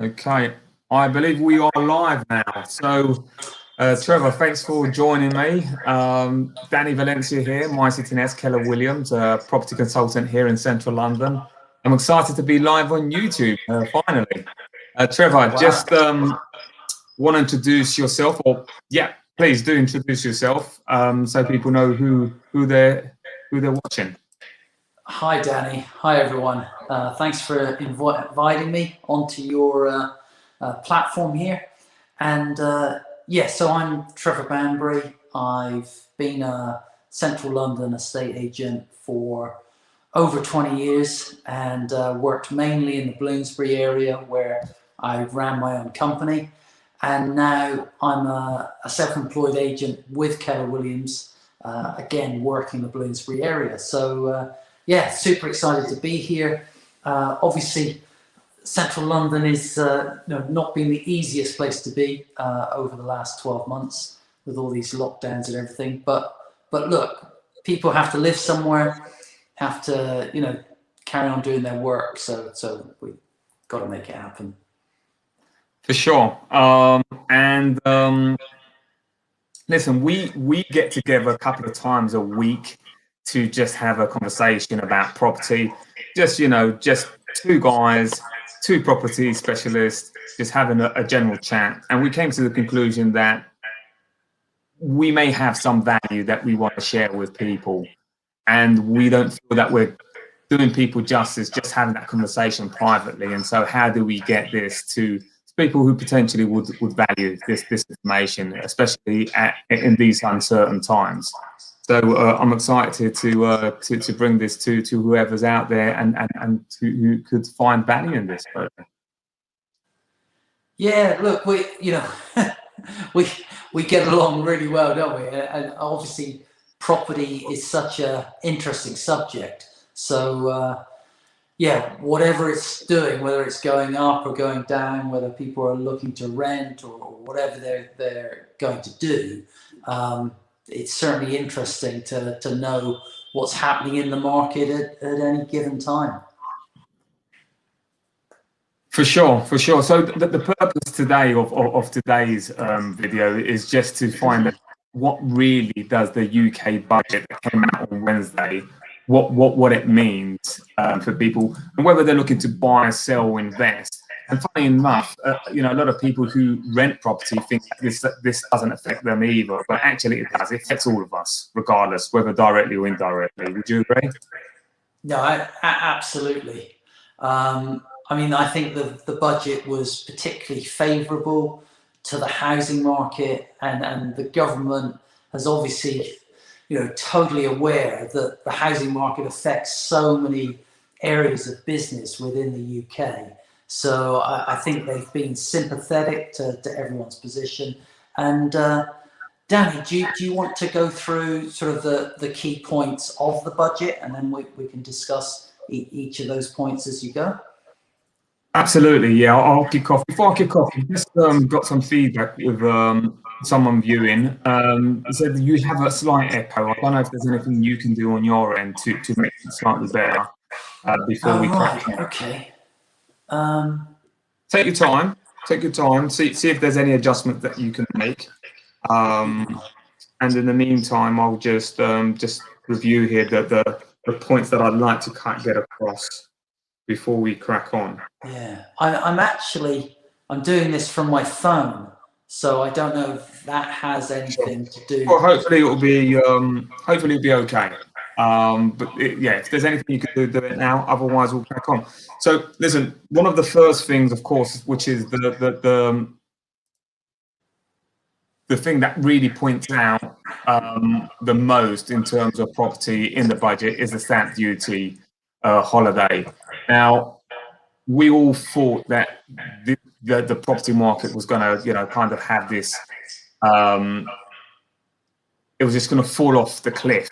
Okay, I believe we are live now. So, Trevor, thanks for joining me. Danny Valencia here, my CTNS, Keller Williams, property consultant here in central London. I'm excited to be live on YouTube, finally. Trevor, Wow. just want to introduce yourself, or yeah, please do introduce yourself, so people know who they're watching. Hi, Danny. Hi, everyone. Thanks for inviting me onto your platform here. And so I'm Trevor Banbury. I've been a central London estate agent for over 20 years and worked mainly in the Bloomsbury area where I ran my own company. And now I'm a self-employed agent with Keller Williams, again, working the Bloomsbury area. So, super excited to be here. Obviously, central London is not been the easiest place to be over the last 12 months with all these lockdowns and everything. But look, people have to live somewhere, have to carry on doing their work. So we got to make it happen. For sure. Listen, we get together a couple of times a week to just have a conversation about property. Just two guys, two property specialists, just having a general chat. And we came to the conclusion that we may have some value that we want to share with people, and we don't feel that we're doing people justice just having that conversation privately. And so how do we get this to people who potentially would value this information, especially in these uncertain times? So I'm excited to bring this to whoever's out there and who could find value in this. Yeah, look, we we get along really well, don't we? And obviously, property is such a interesting subject. So whatever it's doing, whether it's going up or going down, whether people are looking to rent or whatever they're going to do, it's certainly interesting to know what's happening in the market at any given time. For sure. So the purpose today of today's video is just to find out what really does the UK budget that came out on Wednesday, what it means for people, and whether they're looking to buy, sell, or invest. And funny enough, a lot of people who rent property think that this doesn't affect them either, but actually it does. It affects all of us, regardless, whether directly or indirectly. Would you agree? No, absolutely. I think the budget was particularly favourable to the housing market, and the government has obviously, totally aware that the housing market affects so many areas of business within the UK. So I think they've been sympathetic to everyone's position. And Danny, do you want to go through sort of the key points of the budget, and then we can discuss each of those points as you go? Absolutely, yeah. I'll kick off. Before I kick off, I just got some feedback with someone viewing. It said that you have a slight echo. I don't know if there's anything you can do on your end to make it slightly better before we crack on. Okay. Take your time. Take your time. See if there's any adjustment that you can make. And in the meantime, I'll just review here the points that I'd like to get across before we crack on. Yeah, I'm doing this from my phone, so I don't know if that has anything to do. Well, hopefully it'll be okay. If there's anything you can do it now. Otherwise, we'll crack on. So, listen. One of the first things, of course, which is the thing that really points out the most in terms of property in the budget is the stamp duty holiday. Now, we all thought that the property market was going to, kind of have this. It was just going to fall off the cliff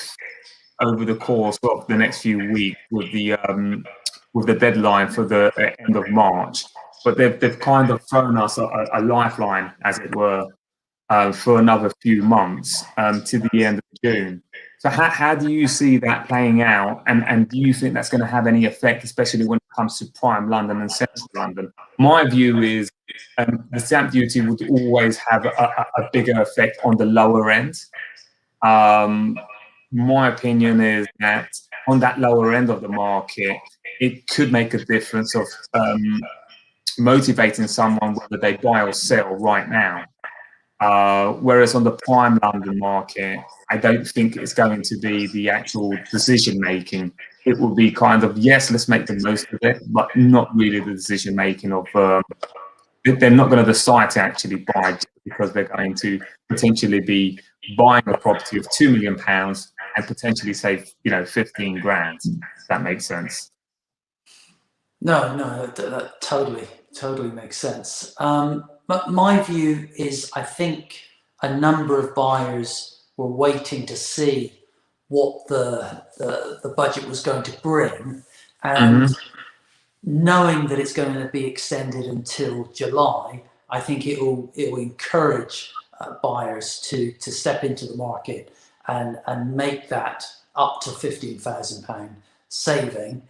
over the course of the next few weeks with the deadline for the end of March. But they've kind of thrown us a lifeline, as it were, for another few months to the end of June. So how do you see that playing out? And do you think that's going to have any effect, especially when it comes to prime London and central London? My view is the stamp duty would always have a bigger effect on the lower end. My opinion is that on that lower end of the market, it could make a difference of motivating someone whether they buy or sell right now. Whereas on the prime London market, I don't think it's going to be the actual decision making. It will be kind of, yes, let's make the most of it, but not really the decision making of, they're not going to decide to actually buy just because they're going to potentially be buying a property of £2 million and potentially save, 15 grand. If that makes sense. No, that totally makes sense. But my view is, I think a number of buyers were waiting to see what the budget was going to bring, and knowing that it's going to be extended until July, I think it will encourage buyers to step into the market and make that up to £15,000 saving.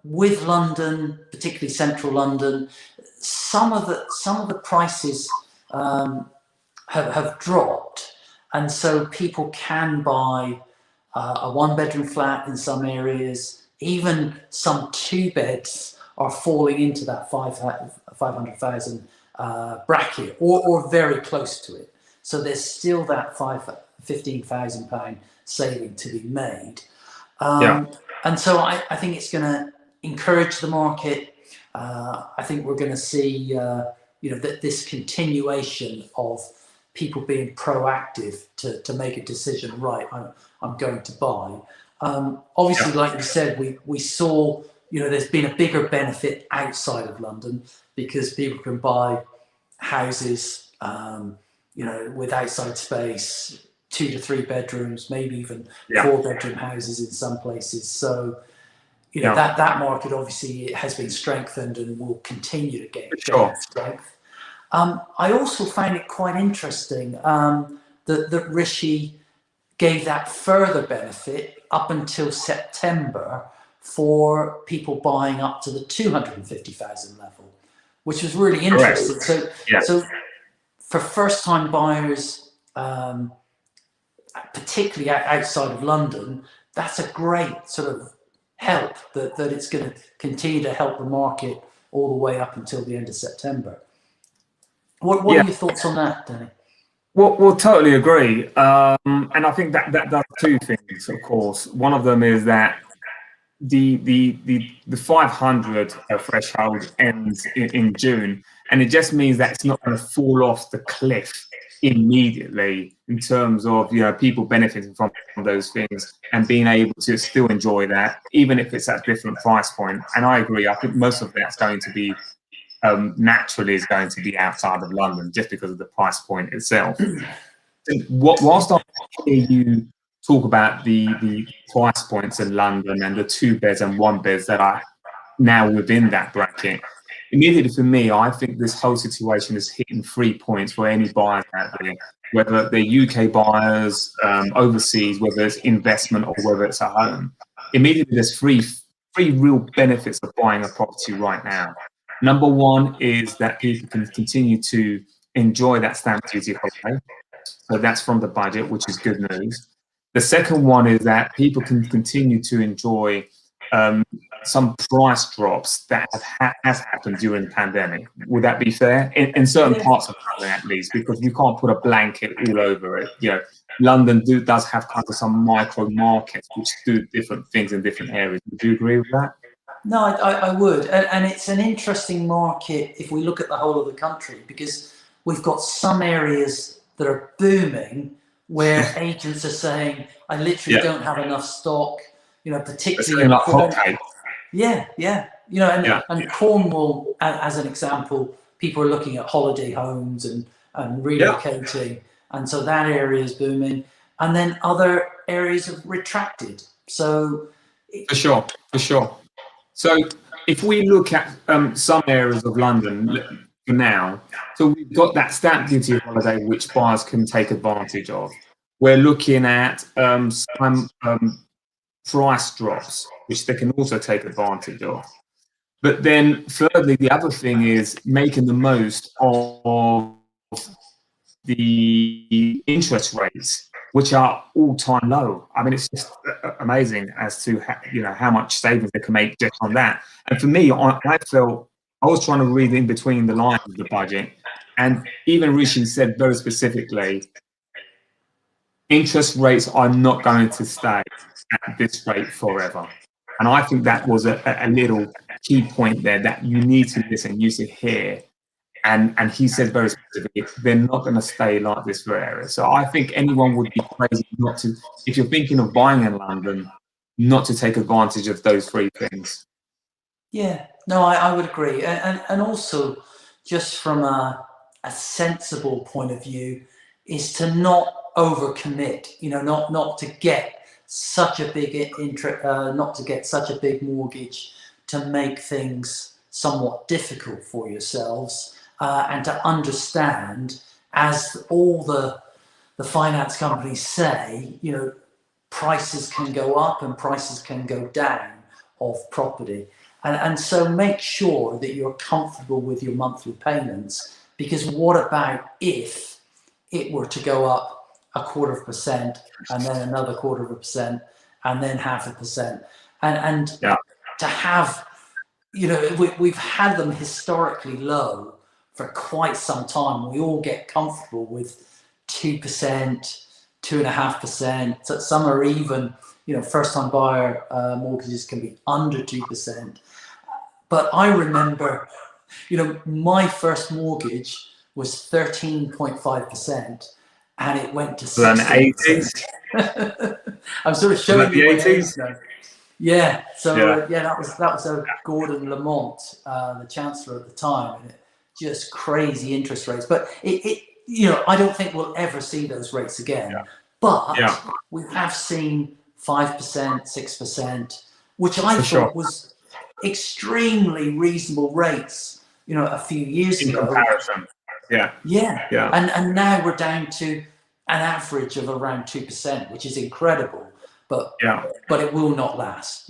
With London, particularly central London, some of the prices have dropped, and so people can buy a one-bedroom flat in some areas. Even some two beds are falling into that 500,000 bracket, or very close to it. So there's still that £15,000 saving to be made. And so I think it's going to encourage the market. I think we're going to see, that this continuation of people being proactive to make a decision. Right, I'm going to buy. Obviously, like you said, we saw, there's been a bigger benefit outside of London because people can buy houses, with outside space, 2 to 3 bedrooms, maybe even 4-bedroom houses in some places. So, that market obviously has been strengthened and will continue to gain strength. I also find it quite interesting that Rishi gave that further benefit up until September for people buying up to the 250,000 level, which was really interesting. So for first-time buyers, particularly outside of London, that's a great sort of help that it's going to continue to help the market all the way up until the end of September. What are your thoughts on that, Danny? We'll totally agree. And I think that does two things, of course. One of them is that the 500 threshold ends in June, and it just means that it's not going to fall off the cliff immediately in terms of people benefiting from those things and being able to still enjoy that, even if it's at different price point. And I agree. I think most of that's going to be naturally is going to be outside of London just because of the price point itself. Whilst I hear you talk about the price points in London and the 2 beds and 1 beds that are now within that bracket, immediately for me, I think this whole situation is hitting 3 points for any buyers out there, whether they're UK buyers, overseas, whether it's investment or whether it's a home. Immediately, there's three real benefits of buying a property right now. Number one is that people can continue to enjoy that stamp duty holiday. So that's from the budget, which is good news. The second one is that people can continue to enjoy some price drops that has happened during the pandemic. Would that be fair? In certain parts of London, at least, because you can't put a blanket all over it. London does have kind of some micro markets which do different things in different areas. Would you agree with that? No, I would. And it's an interesting market if we look at the whole of the country, because we've got some areas that are booming where agents are saying, I literally don't have enough stock, particularly like hotcakes. And Cornwall, as an example, people are looking at holiday homes and relocating. And so that area is booming. And then other areas have retracted. So For sure. So if we look at some areas of London, for now. So we've got that stamp duty holiday which buyers can take advantage of. We're looking at some price drops which they can also take advantage of. But then thirdly, the other thing is making the most of the interest rates, which are all-time low. I mean, it's just amazing as to how much savings they can make just on that. And for me, I felt I was trying to read in between the lines of the budget, and even Rishi said very specifically, interest rates are not going to stay at this rate forever. And I think that was a little key point there that you need to listen, you should hear. And he said very specifically, they're not going to stay like this forever. So I think anyone would be crazy not to, if you're thinking of buying in London, not to take advantage of those three things. Yeah, no, I would agree. And also, just from a sensible point of view, is to not overcommit, not to get such a big not to get such a big mortgage to make things somewhat difficult for yourselves, and to understand, as all the finance companies say, prices can go up and prices can go down of property. And so make sure that you're comfortable with your monthly payments, because what about if it were to go up 0.25% and then another 0.25% and then 0.5%? And Yeah. to have, we've had them historically low for quite some time. We all get comfortable with 2%, 2.5%. So some are even, first-time buyer mortgages can be under 2%. But I remember, my first mortgage was 13.5%, and it went to 16%. I'm sort of showing you my age now. Yeah. So that was Gordon Lamont, the Chancellor at the time, and just crazy interest rates. But I don't think we'll ever see those rates again. Yeah. But we have seen 5%, 6%, which I thought was extremely reasonable rates, a few years ago. Comparison. Yeah. And now we're down to an average of around 2%, which is incredible. But it will not last.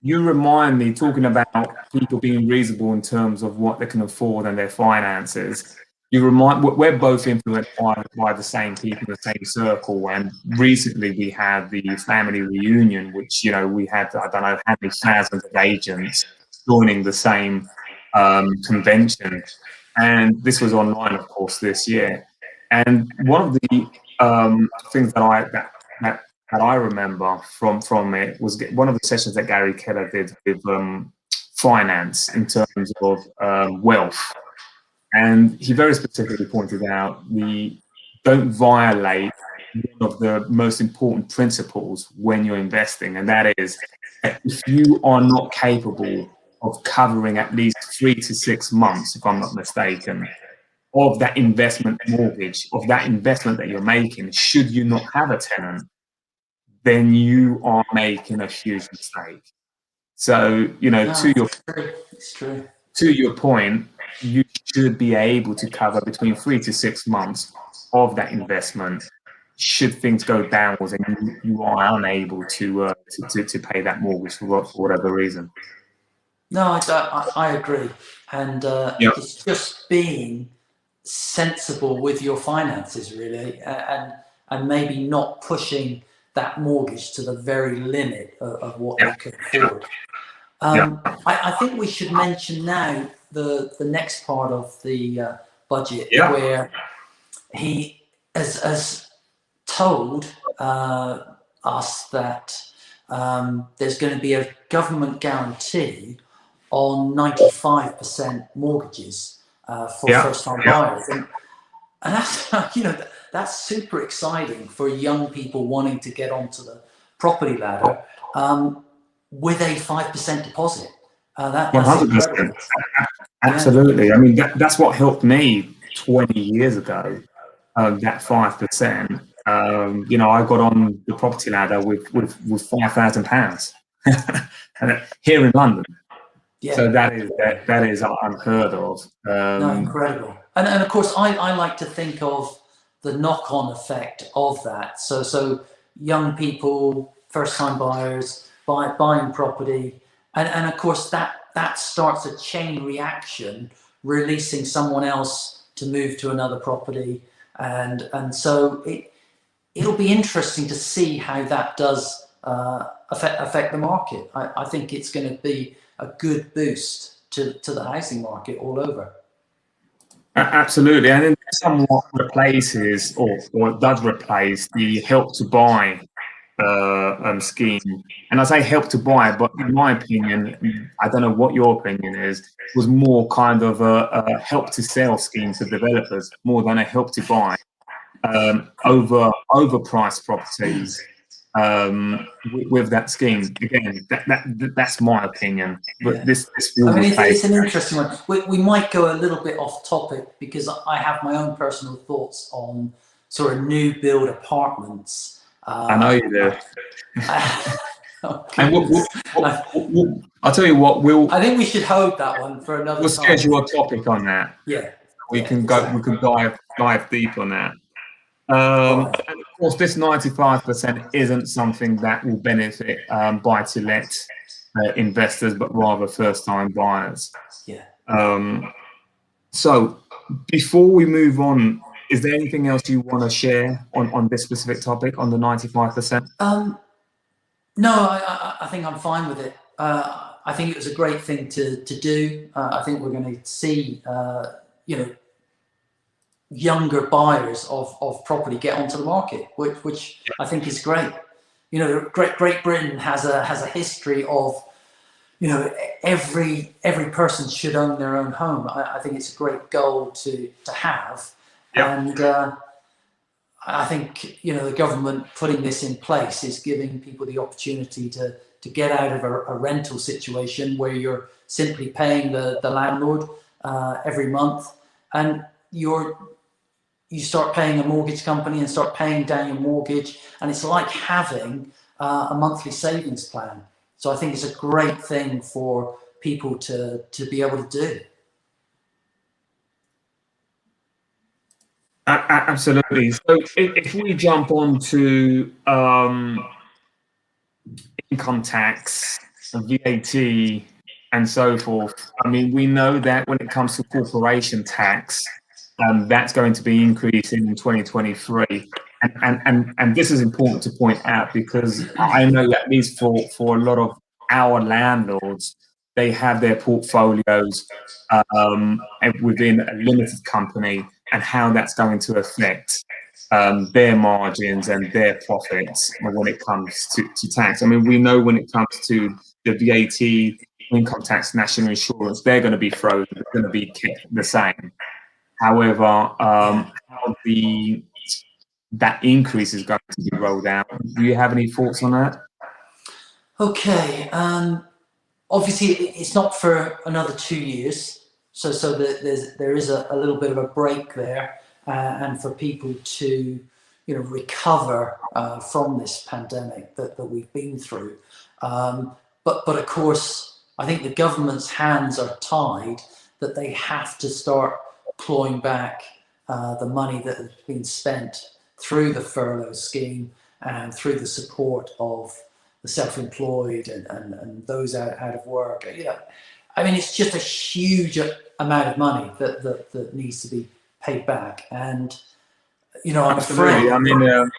You remind me, talking about people being reasonable in terms of what they can afford and their finances. We're both influenced by the same people, the same circle. And recently we had the family reunion, which, we had, I don't know how many thousands of agents joining the same convention. And this was online, of course, this year. And one of the things that I remember from it was one of the sessions that Gary Keller did with finance in terms of wealth. And he very specifically pointed out don't violate one of the most important principles when you're investing, and that is that if you are not capable of covering at least 3 to 6 months, if I'm not mistaken, of that investment mortgage, of that investment that you're making, should you not have a tenant, then you are making a huge mistake. So, to your point, you should be able to cover between 3 to 6 months of that investment should things go downwards and you are unable to pay that mortgage for whatever reason. No, I agree. And it's just being sensible with your finances, really, and maybe not pushing that mortgage to the very limit of what you can afford. I think we should mention now the next part of the budget, where he has told us that there's going to be a government guarantee on 95% mortgages for first-time buyers, and that's that's super exciting for young people wanting to get onto the property ladder with a 5% deposit. That's 100%. Absolutely. I mean, that's what helped me 20 years ago. That 5%. I got on the property ladder with £5,000 here in London. So Yeah. that is unheard of. No, incredible. And of course, I like to think of the knock-on effect of that. So young people, first-time buyers, buying property, and of course that starts a chain reaction, releasing someone else to move to another property, and so it'll be interesting to see how that does affect the market. I think it's going to be a good boost to the housing market all over. Absolutely, and it somewhat replaces or does replace the Help to Buy scheme. And I say Help to Buy, but in my opinion, I don't know what your opinion is, was more kind of a Help to Sell scheme for developers more than a Help to Buy. Overpriced properties with that scheme. Again, that's my opinion. But Yeah. this I will mean, replace. it's an interesting one. We might go a little bit off topic because I have my own personal thoughts on sort of new build apartments. I know you do. Oh, And goodness. I'll tell you what, I think we should hold that one for another we'll time. schedule a topic on that. Yeah. We Yeah, can exactly. we can dive deep on that. All And right. of course, this 95% isn't something that will benefit buy-to-let investors, but rather first-time buyers. Yeah. So before we move on, is there anything else you want to share on this specific topic on the 95%? No, I think I'm fine with it. I think it was a great thing to do. I think we're going to see, younger buyers of property get onto the market, which I think is great. Great Britain has a history of, every person should own their own home. I think it's a great goal to have, Yeah. and I think the government putting this in place is giving people the opportunity to get out of a rental situation where you're simply paying the landlord every month, and you start paying a mortgage company and start paying down your mortgage, and it's like having a monthly savings plan. So I think it's a great thing for people to be able to do. Absolutely. So if we jump on to income tax, VAT, and so forth, I mean, we know that when it comes to corporation tax, that's going to be increasing in 2023. And this is important to point out because I know that at least for a lot of our landlords, they have their portfolios within a limited company, and how that's going to affect their margins and their profits when it comes to tax. I mean, we know when it comes to the VAT, income tax, national insurance, they're going to be frozen, they're going to be kept the same. However, how that increase is going to be rolled out, do you have any thoughts on that? Okay. Obviously, it's not for another 2 years, so there is a little bit of a break there, and for people to recover from this pandemic that we've been through. But of course, I think the government's hands are tied, that they have to start clawing back the money that has been spent through the furlough scheme and through the support of the self-employed and those out of work. I mean, it's just a huge amount of money that needs to be paid back. And, I'm Absolutely. afraid. I mean,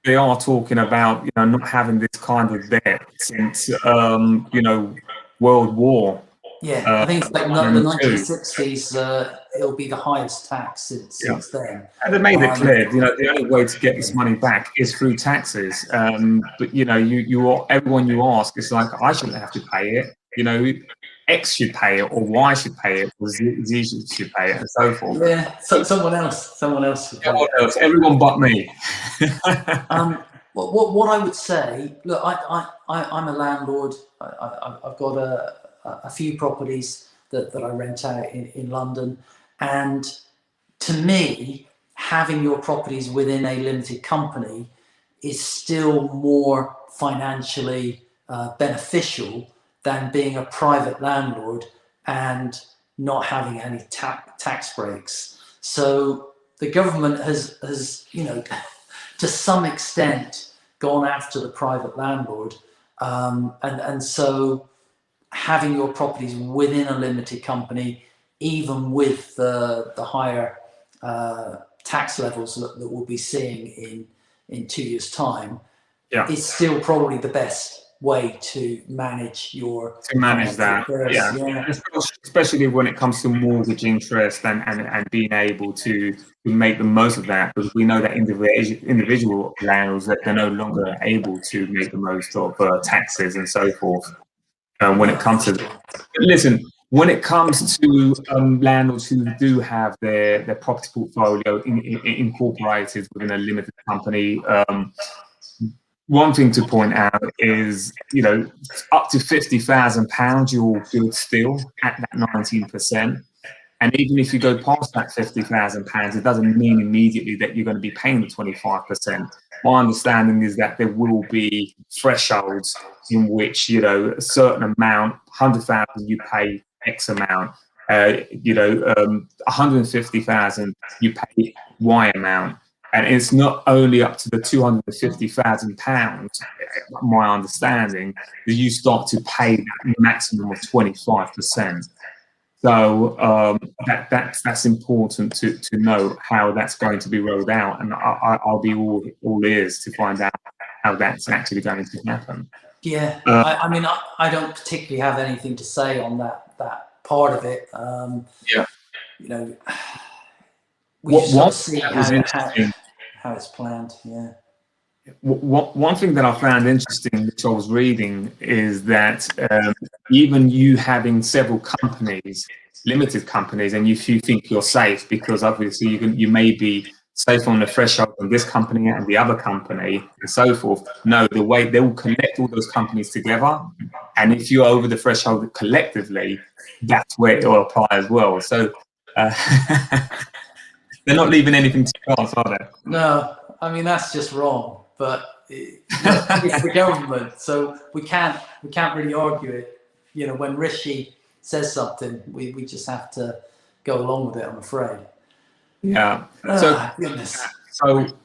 they are talking about not having this kind of debt since World War. Yeah, I think it's like One the and two. 1960s. It'll be the highest tax since then. And they made it clear, the only way to get this money back is through taxes. But everyone you ask, it's like, I shouldn't have to pay it. X should pay it, or Y should pay it, or Z should pay it, and so forth. Yeah, someone else should pay Everyone it. else, everyone but me. What I would say, look, I'm a landlord. I've got a few properties that I rent out in London, and to me, having your properties within a limited company is still more financially beneficial than being a private landlord and not having any tax breaks. So the government has to some extent gone after the private landlord, and so having your properties within a limited company, even with the higher tax levels that we'll be seeing in 2 years' time, Yeah. is still probably the best way to manage your that. affairs. Yeah. Especially when it comes to mortgage interest and being able to make the most of that, because we know that individual landlords, that they're no longer able to make the most of taxes and so forth. When it comes to, listen, when it comes to landlords who do have their property portfolio incorporated within a limited company, one thing to point out is, up to £50,000, you're good still at that 19%. And even if you go past that £50,000, it doesn't mean immediately that you're going to be paying the 25%. My understanding is that there will be thresholds in which, a certain amount, 100,000, you pay X amount. 150,000, you pay Y amount. And it's not only up to the £250,000, my understanding, that you start to pay that maximum of 25%. So that's important to know how that's going to be rolled out, and I'll be all ears to find out how that's actually going to happen. Yeah, I mean, I don't particularly have anything to say on that part of it. Yeah. We just got to see how it's planned. Yeah. One thing that I found interesting, which I was reading, is that even you having several companies, limited companies, and if you think you're safe, because obviously you may be safe on the threshold of this company and the other company and so forth. No, the way they will connect all those companies together, and if you're over the threshold collectively, that's where it will apply as well. So they're not leaving anything to chance, are they? No, I mean, that's just wrong. But it's the government, so we can't really argue it. When Rishi says something, we just have to go along with it, I'm afraid. Yeah. Goodness.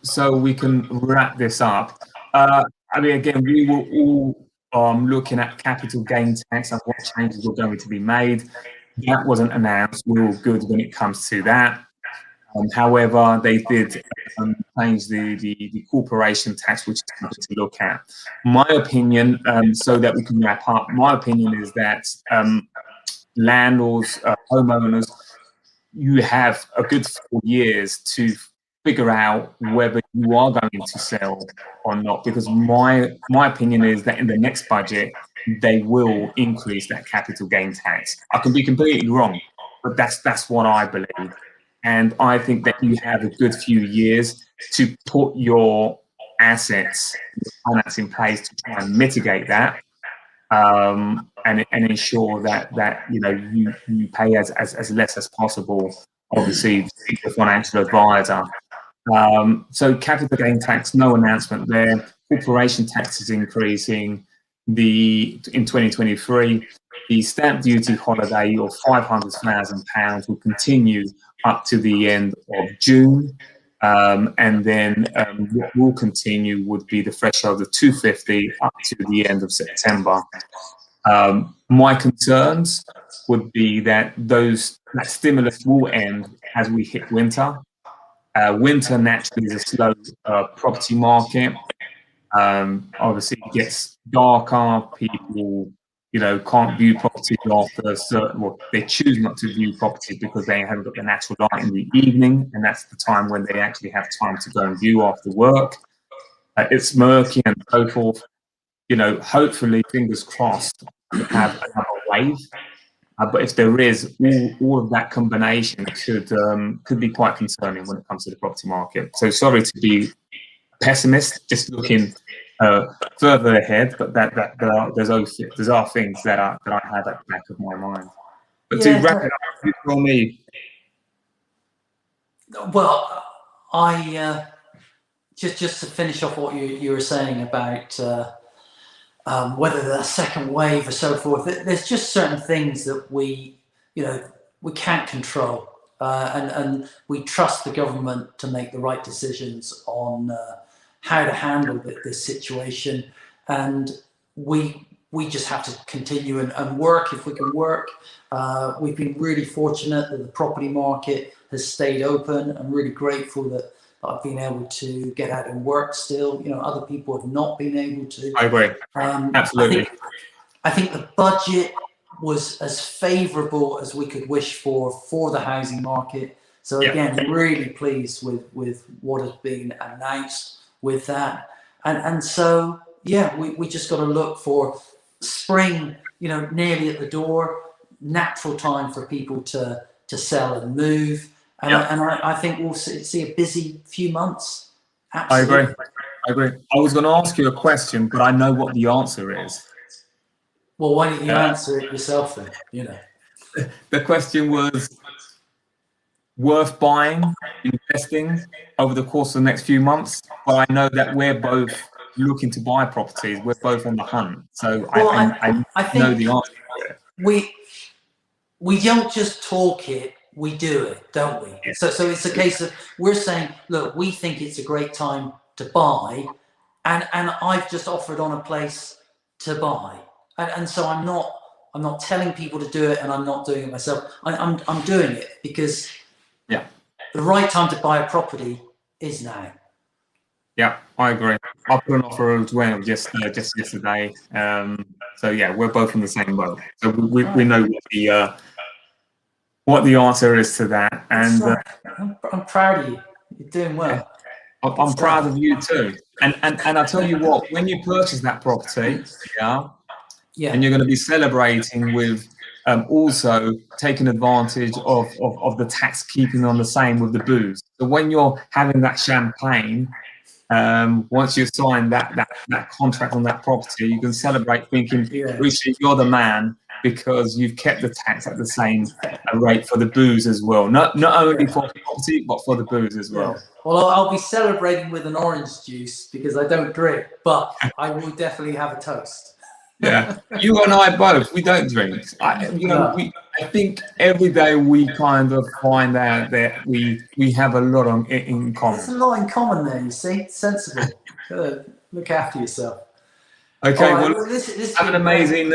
So we can wrap this up. I mean, again, we were all looking at capital gain tax and what changes were going to be made. That wasn't announced. We're all good when it comes to that. However, they did change the corporation tax, which is something to look at. My opinion, so that we can wrap up, my opinion is that landlords, homeowners, you have a good 4 years to figure out whether you are going to sell or not, because my opinion is that in the next budget, they will increase that capital gain tax. I can be completely wrong, but that's what I believe. And I think that you have a good few years to put your assets, finance in place to try and mitigate that, and ensure that you pay as less as possible. Obviously, the financial advisor. So capital gain tax, no announcement there. Corporation tax is increasing. In 2023, the stamp duty holiday of £500,000 will continue up to the end of June, and then what will continue would be the threshold of 250 up to the end of September. My concerns would be that that stimulus will end as we hit winter. Winter naturally is a slow property market. Obviously, it gets darker. People, can't view properties after a certain. Well, they choose not to view properties because they haven't got the natural light in the evening, and that's the time when they actually have time to go and view after work. It's murky and so forth. Hopefully, fingers crossed, we have another wave. But if there is, all of that combination could be quite concerning when it comes to the property market. So sorry to be pessimist, just looking further ahead, but there are things that I have at the back of my mind. But to wrap it up, you tell me. Well, I just to finish off what you were saying about whether the second wave or so forth. There's just certain things that we can't control, and we trust the government to make the right decisions on how to handle this situation, and we just have to continue and work if we can work. We've been really fortunate that the property market has stayed open. I'm really grateful that I've been able to get out and work still. Other people have not been able to. I agree. Absolutely. I think the budget was as favourable as we could wish for the housing market. So again, really pleased with what has been announced with that. And so, we just got to look for spring, nearly at the door, natural time for people to sell and move. And I think we'll see a busy few months. Absolutely. I agree. I was going to ask you a question, but I know what the answer is. Well, why don't you answer it yourself then? The question was worth buying, investing over the course of the next few months. But I know that we're both looking to buy properties. We're both on the hunt. So I know the answer to it. We don't just talk it, we do it, don't we? Yeah. So it's a case of we're saying, look, we think it's a great time to buy, and I've just offered on a place to buy. And so I'm not telling people to do it, and I'm not doing it myself. I'm doing it because the right time to buy a property is now. Yeah, I agree. I put an offer as well just yesterday. So we're both in the same boat. So we know what the answer is to that. And I'm proud of you. You're doing well. I'm proud of you too. And I tell you what, when you purchase that property, and you're going to be celebrating with also taking advantage of the tax keeping on the same with the booze. So when you're having that champagne, once you sign that contract on that property, you can celebrate thinking, Richie, you're the man, because you've kept the tax at the same rate for the booze as well. Not only for the property, but for the booze as well. Well, I'll be celebrating with an orange juice because I don't drink, but I will definitely have a toast. Yeah, you and I both, we don't drink. I think every day we kind of find out that we have a lot in common. There's a lot in common there, you see. Sensible. Look after yourself. Okay, well, have an amazing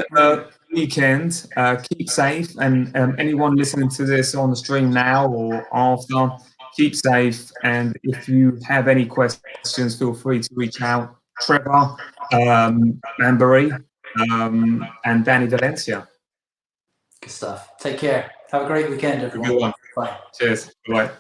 weekend. Keep safe, and anyone listening to this on the stream now or after, keep safe. And if you have any questions, feel free to reach out. Trevor Banbury and Danny Valencia. Good stuff. Take care. Have a great weekend, everyone. Good one. Bye. Cheers. Bye.